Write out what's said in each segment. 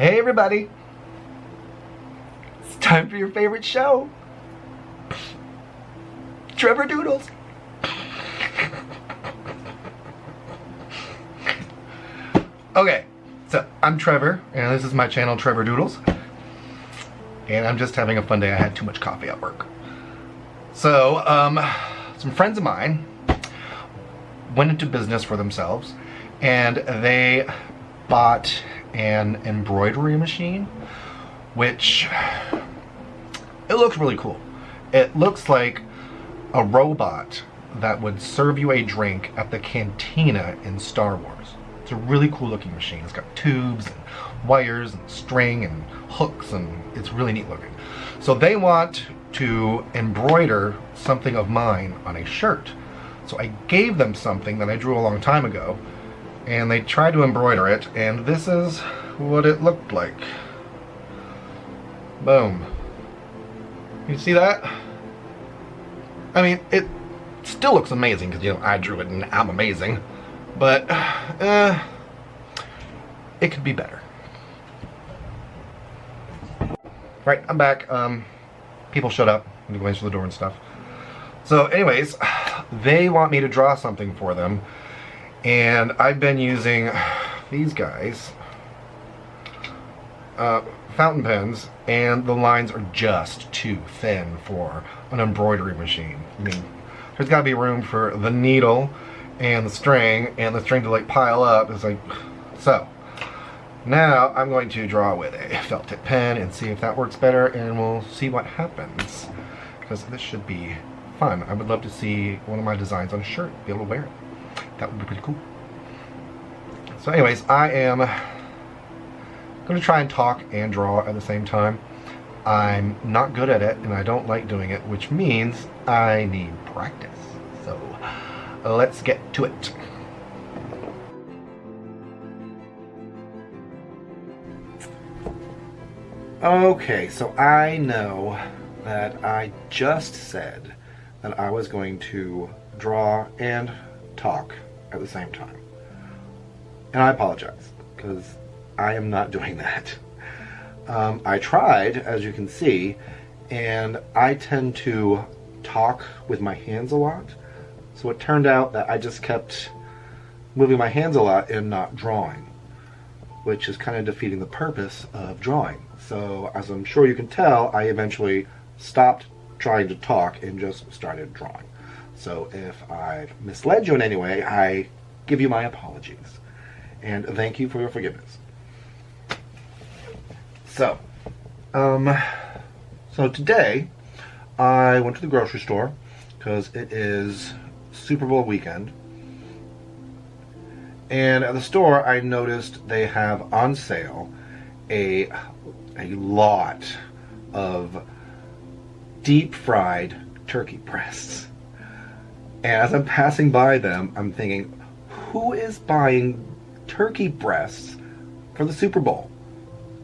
Hey everybody, it's time for your favorite show, Trevor Doodles. Okay, so I'm Trevor, and this is my channel, Trevor Doodles. And I'm just having a fun day. I had too much coffee at work. So, some friends of mine went into business for themselves, and they bought an embroidery machine, which it looks really cool. It looks like a robot that would serve you a drink at the cantina in Star Wars. It's a really cool looking machine. It's got tubes and wires and string and hooks, and it's really neat looking. So they want to embroider something of mine on a shirt. So I gave them something that I drew a long time ago, and they tried to embroider it, and this is what it looked like. Boom. You see that? I mean, it still looks amazing because, you know, I drew it and I'm amazing, but it could be better. Right, I'm back. People showed up. I'm going through the door and stuff. So anyways, they want me to draw something for them, and I've been using these guys, fountain pens, and the lines are just too thin for an embroidery machine. I mean, there's got to be room for the needle and the string to like pile up. It's like, so now I'm going to draw with a felt tip pen and see if that works better, and we'll see what happens, because this should be fun. I would love to see one of my designs on a shirt, be able to wear it. That would be pretty cool. So anyways, I am going to try and talk and draw at the same time. I'm not good at it, and I don't like doing it, which means I need practice. So let's get to it. Okay, so I know that I just said that I was going to draw and talk at the same time. And I apologize, because I am not doing that. I tried, as you can see, and I tend to talk with my hands a lot. So it turned out that I just kept moving my hands a lot and not drawing, which is kind of defeating the purpose of drawing. So as I'm sure you can tell, I eventually stopped trying to talk and just started drawing. So if I've misled you in any way, I give you my apologies. And thank you for your forgiveness. So, today I went to the grocery store because it is Super Bowl weekend. And at the store I noticed they have on sale a lot of deep fried turkey breasts. And as I'm passing by them, I'm thinking, who is buying turkey breasts for the Super Bowl?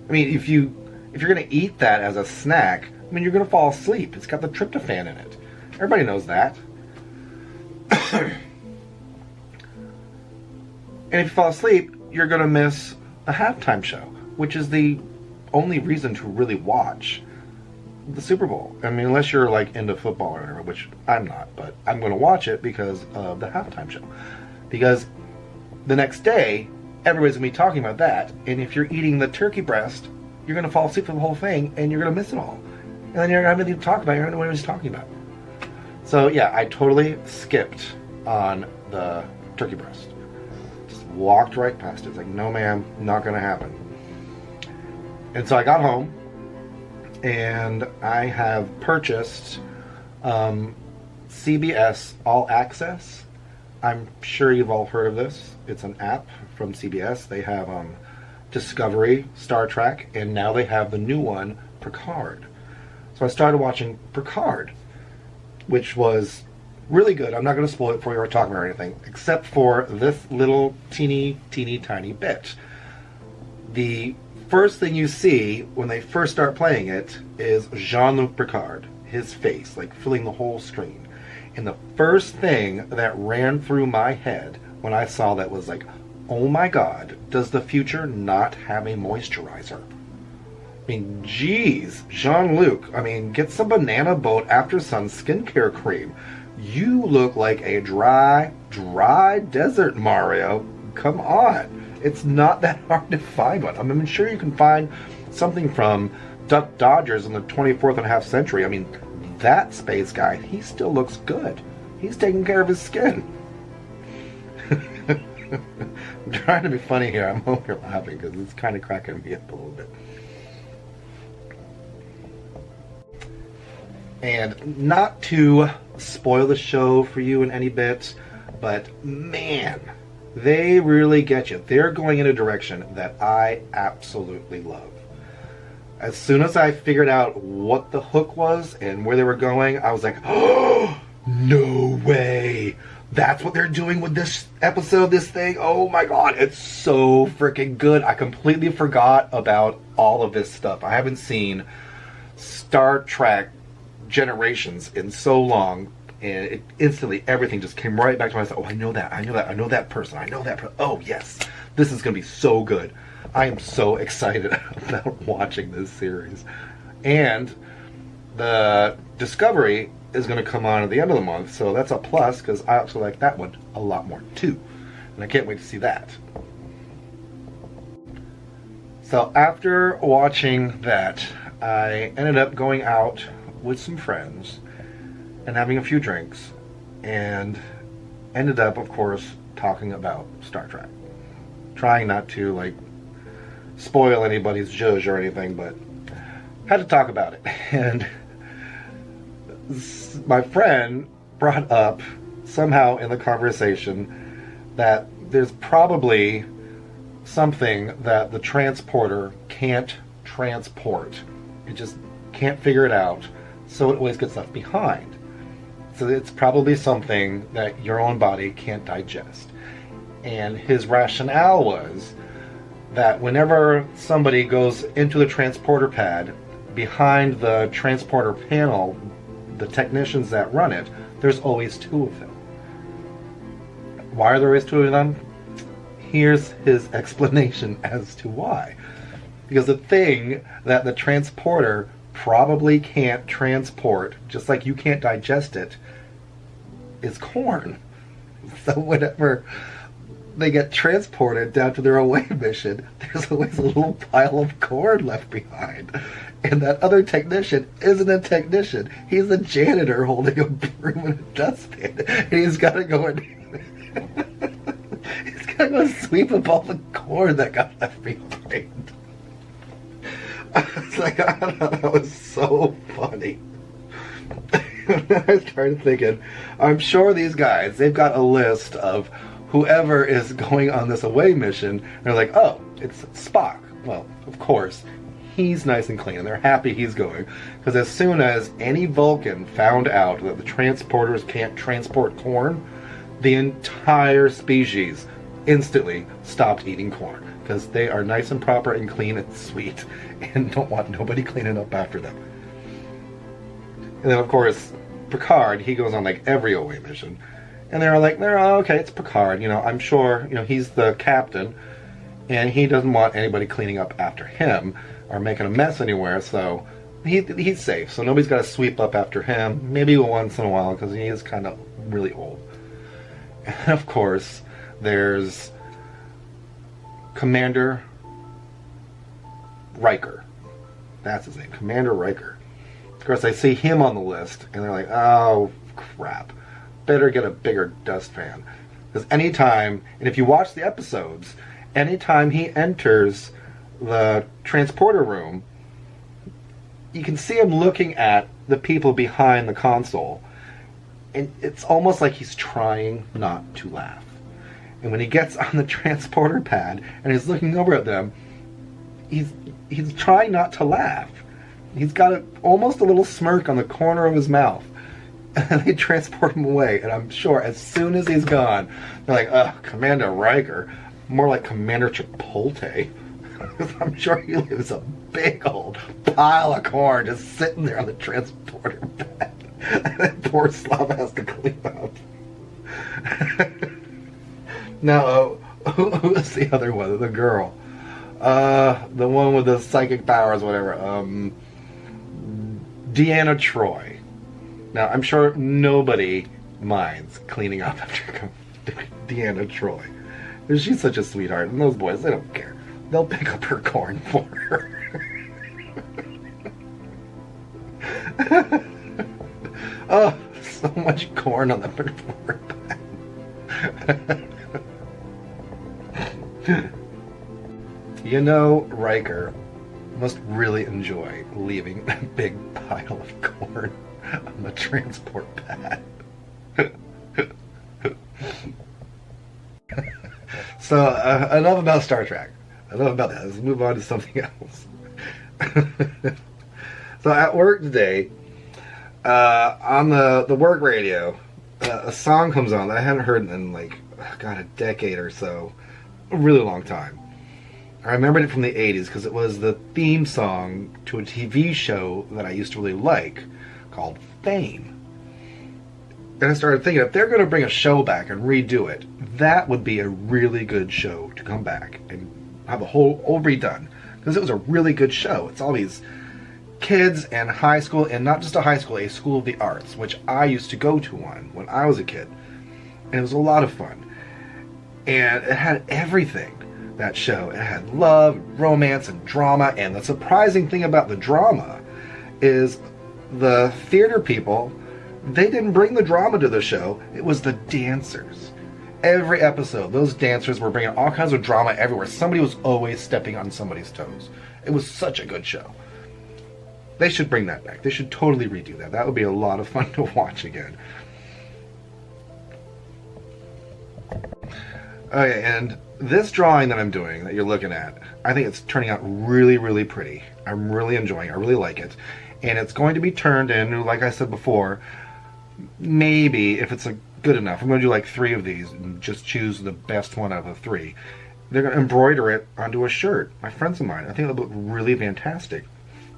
I mean, if you're gonna eat that as a snack, I mean, you're gonna fall asleep. It's got the tryptophan in it. Everybody knows that. And if you fall asleep, you're gonna miss the halftime show, which is the only reason to really watch the Super Bowl. I mean, unless you're like into football or whatever, which I'm not, but I'm gonna watch it because of the halftime show. Because the next day, everybody's gonna be talking about that, and if you're eating the turkey breast, you're gonna fall asleep for the whole thing, and you're gonna miss it all. And then you're gonna have anything to talk about, you're gonna know what he's talking about. So yeah, I totally skipped on the turkey breast. Just walked right past it. It's like, no ma'am, not gonna happen. And so I got home, and I have purchased CBS All Access. I'm sure you've all heard of this. It's an app from CBS. They have Discovery, Star Trek, and now they have the new one, Picard. So I started watching Picard, which was really good. I'm not going to spoil it for you or talk about anything, except for this little teeny tiny bit. The first thing you see when they first start playing it is Jean-Luc Picard, his face, like filling the whole screen. And the first thing that ran through my head when I saw that was like, oh my God, does the future not have a moisturizer? I mean, geez, Jean-Luc, I mean, get some Banana Boat After Sun skincare cream. You look like a dry desert Mario. Come on. It's not that hard to find one. I'm sure you can find something from Duck Dodgers in the 24th and a half century. I mean, that space guy, he still looks good. He's taking care of his skin. I'm trying to be funny here. I'm over laughing because it's kind of cracking me up a little bit. And not to spoil the show for you in any bit, but man, they really get you. They're going in a direction that I absolutely love. As soon as I figured out what the hook was and where they were going, I was like, oh, no way. That's what they're doing with this episode, this thing. Oh my God, it's so freaking good. I completely forgot about all of this stuff. I haven't seen Star Trek Generations in so long, and instantly everything just came right back to myself. Oh, I know that person. Oh yes, this is gonna be so good. I am so excited about watching this series. And the Discovery is going to come on at the end of the month, so that's a plus because I also like that one a lot more too, and I can't wait to see that. So after watching that, I ended up going out with some friends and having a few drinks, and ended up, of course, talking about Star Trek. Trying not to like spoil anybody's zhuzh or anything, but had to talk about it. And my friend brought up somehow in the conversation that there's probably something that the transporter can't transport. It just can't figure it out, so it always gets left behind. So it's probably something that your own body can't digest. And his rationale was that whenever somebody goes into the transporter pad, behind the transporter panel, the technicians that run it, there's always two of them. Why are there always two of them? Here's his explanation as to why. Because the thing that the transporter probably can't transport, just like you can't digest it, is corn. So whenever they get transported down to their away mission, there's always a little pile of corn left behind. And that other technician isn't a technician. He's a janitor holding a broom and a dustpan. And he's got to go and he's got to go sweep up all the corn that got left behind. I was like, I don't know, that was so funny. I started thinking, I'm sure these guys, they've got a list of whoever is going on this away mission. They're like, oh, it's Spock. Well, of course, he's nice and clean, and they're happy he's going. Because as soon as any Vulcan found out that the transporters can't transport corn, the entire species instantly stopped eating corn. Because they are nice and proper and clean and sweet, and don't want nobody cleaning up after them. And then, of course, Picard, he goes on like every away mission. And they're like, oh, okay, it's Picard. You know, I'm sure, you know, he's the captain. And he doesn't want anybody cleaning up after him or making a mess anywhere. So he's safe. So nobody's got to sweep up after him. Maybe once in a while because he is kind of really old. And, of course, there's Commander Riker. That's his name, Commander Riker. Of course, I see him on the list, and they're like, oh, crap. Better get a bigger dustpan. Because anytime, and if you watch the episodes, anytime he enters the transporter room, you can see him looking at the people behind the console, and it's almost like he's trying not to laugh. And when he gets on the transporter pad and he's looking over at them, he's trying not to laugh. He's got almost a little smirk on the corner of his mouth. And they transport him away. And I'm sure as soon as he's gone, they're like, oh, Commander Riker. More like Commander Chipotle. I'm sure he leaves a big old pile of corn just sitting there on the transporter pad. And then poor Slava has to clean up. Now, Who's the other one? The girl. The one with the psychic powers, whatever. Deanna Troi. Now, I'm sure nobody minds cleaning up after Deanna Troi. She's such a sweetheart, and those boys, they don't care. They'll pick up her corn for her. Oh, so much corn on the floor. You know, Riker must really enjoy leaving a big pile of corn on the transport pad. So, enough about Star Trek. Enough about that. Let's move on to something else. So, at work today, on the work radio, a song comes on that I haven't heard in like, God, a decade or so. A really long time. I remembered it from the 80s because it was the theme song to a TV show that I used to really like called Fame. And I started thinking, if they're going to bring a show back and redo it, that would be a really good show to come back and have a whole redone. Because it was a really good show. It's all these kids and high school, and not just a high school, a school of the arts, which I used to go to one when I was a kid. And it was a lot of fun. And it had everything. That show. It had love, romance, and drama, and the surprising thing about the drama is the theater people, they didn't bring the drama to the show, it was the dancers. Every episode, those dancers were bringing all kinds of drama everywhere. Somebody was always stepping on somebody's toes. It was such a good show. They should bring that back. They should totally redo that. That would be a lot of fun to watch again. Okay, and this drawing that I'm doing, that you're looking at, I think it's turning out really, really pretty. I'm really enjoying it. I really like it. And it's going to be turned in, like I said before, maybe, if it's good enough, I'm going to do like 3 of these and just choose the best one out of the 3. They're going to embroider it onto a shirt. My friends of mine, I think it'll look really fantastic.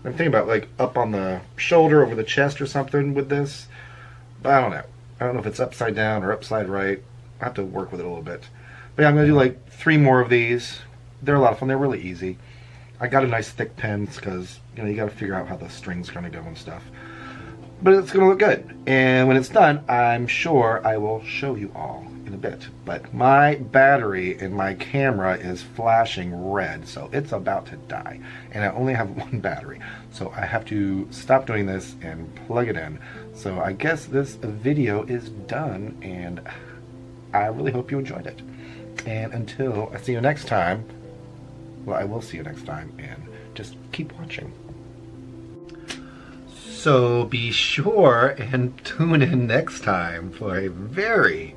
I'm thinking about like up on the shoulder, over the chest or something with this. But I don't know. I don't know if it's upside down or upside right. I have to work with it a little bit. But yeah, I'm going to do like 3 more of these. They're a lot of fun. They're really easy. I got a nice thick pen because, you know, you got to figure out how the string's going to go and stuff. But it's going to look good. And when it's done, I'm sure I will show you all in a bit. But my battery in my camera is flashing red, so it's about to die. And I only have 1 battery. So I have to stop doing this and plug it in. So I guess this video is done, and I really hope you enjoyed it. And until I see you next time, well, I will see you next time, and just keep watching. So be sure and tune in next time for a very,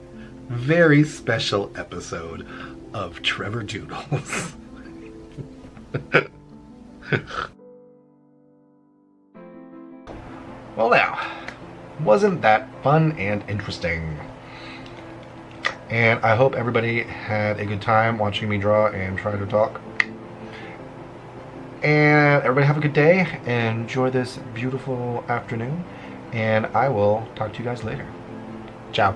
very special episode of Trevor Doodles. Well now, wasn't that fun and interesting? And I hope everybody had a good time watching me draw and try to talk. And everybody have a good day. Enjoy this beautiful afternoon. And I will talk to you guys later. Ciao.